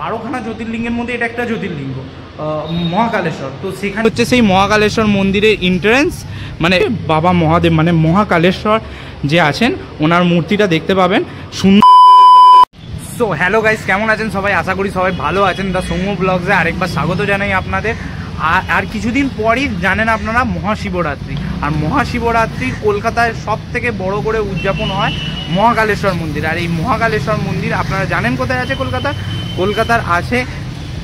12খানা জ্যোতির্লিঙ্গের মধ্যে এটা একটা জ্যোতির্লিঙ্গ মহাকালেশ্বর। তো সেখানে হচ্ছে সেই মহাকালেশ্বর মন্দিরের এন্ট্রেন্স, মানে বাবা মহাদেব মানে মহাকালেশ্বর যে আছেন ওনার মূর্তিটা দেখতে পাবেন সুন্দর। সো হ্যালো গাইস, কেমন আছেন সবাই? আশা করি সবাই ভালো আছেন। দ্য সৌম্য ব্লগসে আরেকবার স্বাগত জানাই আপনাদের। আর কিছুদিন পরই জানেন আপনারা মহাশিবরাত্রি, আর মহাশিবরাত্রির কলকাতায় সব থেকে বড় করে উদযাপন হয় মহাকালেশ্বর মন্দির। আর এই মহাকালেশ্বর মন্দির আপনারা জানেন কোথায় আছে? কলকাতার আছে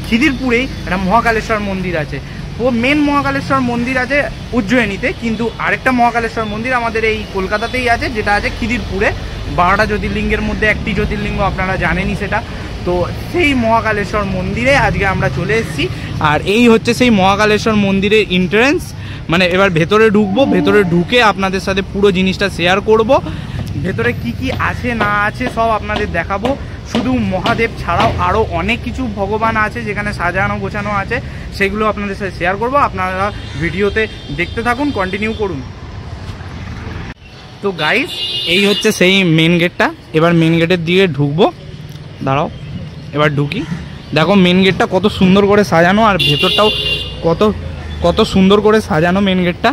খিদিরপুরেই একটা মহাকালেশ্বর মন্দির আছে। ও মেন মহাকালেশ্বর মন্দির আছে উজ্জয়িনীতে, কিন্তু আরেকটা মহাকালেশ্বর মন্দির আমাদের এই কলকাতাতেই আছে, যেটা আছে খিদিরপুরে। 12টা জ্যোতির্লিঙ্গের মধ্যে একটি জ্যোতির্লিঙ্গ, আপনারা জানেনই সেটা। তো সেই মহাকালেশ্বর মন্দিরে আজকে আমরা চলে এসেছি, আর এই হচ্ছে সেই মহাকালেশ্বর মন্দিরের এন্ট্রেন্স। মানে এবার ভেতরে ঢুকবো, ভেতরে ঢুকে আপনাদের সাথে পুরো জিনিসটা শেয়ার করব। ভেতরে কি কি আছে না আছে সব আপনাদের দেখাবো। শুধু মহাদেব ছাড়াও আরও অনেক কিছু ভগবান আছে যেখানে সাজানো গোছানো আছে, সেগুলো আপনাদের সাথে শেয়ার করব। আপনারা ভিডিওতে দেখতে থাকুন, কন্টিনিউ করুন। তো গাইস, এই হচ্ছে সেই মেন গেটটা। এবার মেন গেটের দিকে ঢুকবো, দাঁড়াও এবার ঢুকি। দেখো মেন গেটটা কত সুন্দর করে সাজানো, আর ভেতরটাও কত সুন্দর করে সাজানো মেন গেটটা।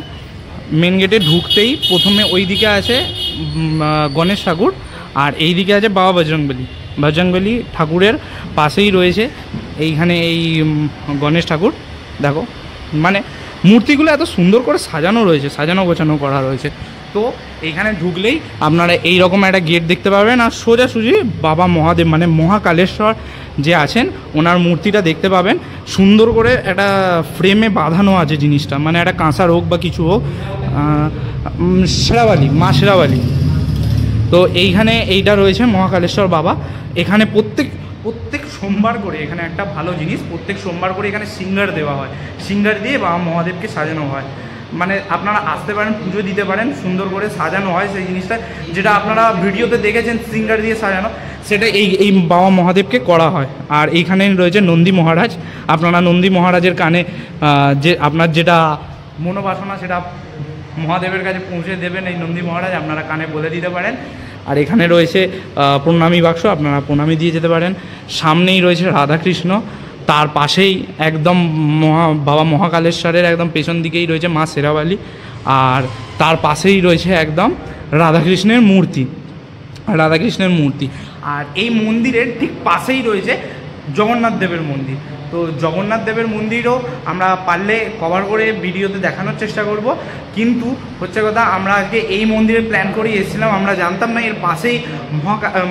মেন গেটে ঢুকতেই প্রথমে ওই দিকে আছে গণেশ ঠাকুর, আর এই দিকে আছে বাবা বজরংবলী ঠাকুরের পাশেই রয়েছে এইখানে এই গণেশ ঠাকুর। দেখো মানে মূর্তিগুলো এত সুন্দর করে সাজানো রয়েছে, সাজানো গোছানো করা রয়েছে। তো এইখানে ঢুকলেই আপনারা এই রকম একটা গেট দেখতে পাবেন, আর সোজাসুজি বাবা মহাদেব মানে মহাকালেশ্বর যে আছেন ওনার মূর্তিটা দেখতে পাবেন। সুন্দর করে একটা ফ্রেমে বাঁধানো আছে জিনিসটা, মানে একটা কাঁসার হোক বা কিছু হোক, মা শেরাওয়ালি। তো এইখানে এইটা রয়েছে মহাকালেশ্বর বাবা। এখানে প্রত্যেক সোমবার করে এখানে একটা ভালো জিনিস, প্রত্যেক সোমবার করে এখানে সিঙ্গার দেওয়া হয়। সিঙ্গার দিয়ে বাবা মহাদেবকে সাজানো হয়। মানে আপনারা আসতে পারেন, পুজো দিতে পারেন, সুন্দর করে সাজানো হয় সেই জিনিসটা। যেটা আপনারা ভিডিওতে দেখেছেন সিঙ্গার দিয়ে সাজানো, সেটা এই বাবা মহাদেবকে করা হয়। আর এইখানে রয়েছে নন্দী মহারাজ। আপনারা নন্দী মহারাজের কানে যে আপনার যেটা মনোবাসনা সেটা মহাদেবের কাছে পৌঁছে দেবেন এই নন্দী মহারাজ, আপনারা কানে বলে দিতে পারেন। আর এখানে রয়েছে প্রণামী বাক্স, আপনারা প্রণামী দিয়ে যেতে পারেন। সামনেই রয়েছে রাধাকৃষ্ণ, তার পাশেই একদম বাবা মহাকালেশ্বরের একদম পেছন দিকেই রয়েছে মা শেরাওয়ালি, আর তার পাশেই রয়েছে একদম রাধাকৃষ্ণের মূর্তি। আর এই মন্দিরের ঠিক পাশেই রয়েছে জগন্নাথ দেবের মন্দির। তো জগন্নাথ দেবের মন্দিরও আমরা পারলে কভার করে ভিডিওতে দেখানোর চেষ্টা করব। কিন্তু হচ্ছে কথা, আমরা আজকে এই মন্দিরে প্ল্যান করে এসেছিলাম, আমরা জানতাম না এর পাশেই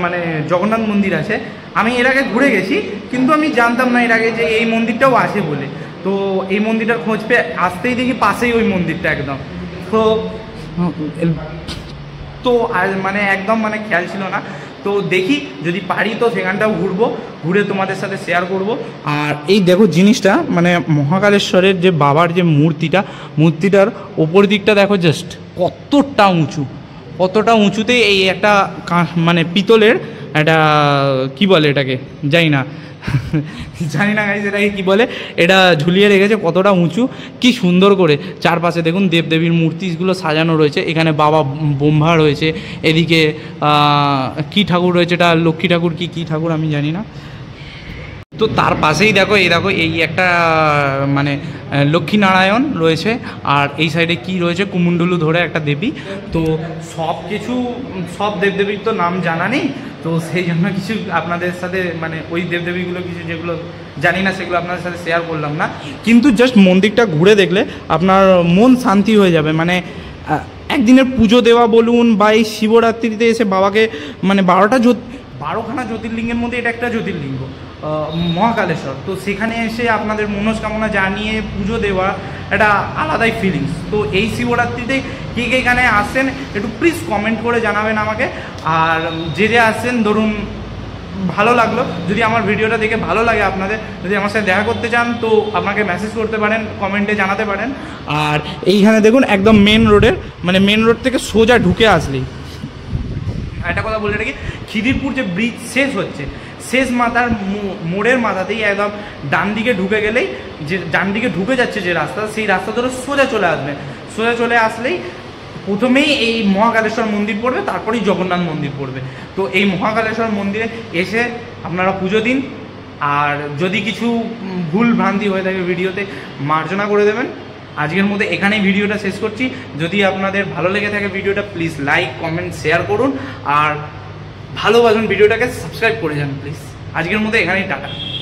মানে জগন্নাথ মন্দির আছে। আমি এর আগে ঘুরে গেছি, কিন্তু আমি জানতাম না এর আগে যে এই মন্দিরটাও আছে বলে। তো এই মন্দিরটার খোঁজ পেয়ে আসতেই দেখি পাশেই ওই মন্দিরটা একদম। তো মানে একদম মানে খেয়াল ছিল না। তো দেখি যদি পারি তো সেখানটাও ঘুরে তোমাদের সাথে শেয়ার করব। আর এই দেখো জিনিসটা, মানে মহাকালেশ্বরের যে বাবার যে মূর্তিটার ওপর দিকটা দেখো, জাস্ট কতটা উঁচুতে এই একটা মানে পিতলের একটা কি বলে এটাকে জানি না গাইস, এটাকে কী বলে, এটা ঝুলিয়ে রেখেছে কতটা উঁচু, কি সুন্দর করে। চারপাশে দেখুন দেবদেবীর মূর্তিগুলো সাজানো রয়েছে। এখানে বাবা ব্রহ্মা রয়েছে, এদিকে কি ঠাকুর রয়েছে, এটা লক্ষ্মী ঠাকুর কি ঠাকুর আমি জানি না। তো তার পাশেই দেখো এই একটা মানে লক্ষ্মীনারায়ণ রয়েছে, আর এই সাইডে কি রয়েছে কুমুন্ডলু ধরে একটা দেবী। তো সব দেবদেবীর তো নাম জানা নেই, তো সেই জন্য কিছু আপনাদের সাথে মানে ওই দেবদেবীগুলো কিছু যেগুলো জানি না সেগুলো আপনাদের সাথে শেয়ার করলাম না। কিন্তু জাস্ট মন্দিরটা ঘুরে দেখলে আপনার মন শান্তি হয়ে যাবে। মানে একদিনের পুজো দেওয়া বলুন, বা এই শিবরাত্রিতে এসে বাবাকে মানে 12খানা জ্যোতির্লিঙ্গের মধ্যে এটা একটা জ্যোতির্লিঙ্গ মহাকালেশ্বর। তো সেখানে এসে আপনাদের মনস্কামনা জানিয়ে পুজো দেওয়া একটা আলাদাই ফিলিংস। তো এই শিবরাত্রিতে কে এখানে আসেন একটু প্লিজ কমেন্ট করে জানাবেন আমাকে। আর যে আসেন ধরুন ভালো লাগলো, যদি আমার ভিডিওটা দেখে ভালো লাগে আপনাদের, যদি আমার সাথে দেখা করতে চান তো আপনাকে মেসেজ করতে পারেন, কমেন্টে জানাতে পারেন। আর এইখানে দেখুন একদম মেন রোড থেকে সোজা ঢুকে আসলেই একটা কথা বলে রাখি, খিদিরপুর যে ব্রিজ শেষ হচ্ছে, শেষ মাথার মোড়ের মাথাতেই একদম ডান দিকে ঢুকে গেলেই, যে ডান দিকে ঢুকে যাচ্ছে যে রাস্তা, সেই রাস্তা ধরে সোজা চলে আসলেই প্রথমেই এই মহাকালেশ্বর মন্দির পড়বে, তারপরেই জগন্নাথ মন্দির পড়বে। তো এই মহাকালেশ্বর মন্দিরে এসে আপনারা পুজো দিন, আর যদি কিছু ভুল ভ্রান্তি হয়ে থাকে ভিডিওতে মার্জনা করে দেবেন। আজকের মধ্যে এখানেই ভিডিওটা শেষ করছি। যদি আপনাদের ভালো লেগে থাকে ভিডিওটা, প্লিজ লাইক কমেন্ট শেয়ার করুন, আর ভালোবাসুন ভিডিওটাকে, সাবস্ক্রাইব করে যান প্লিজ। আজকের মধ্যে এখানেই টাটা।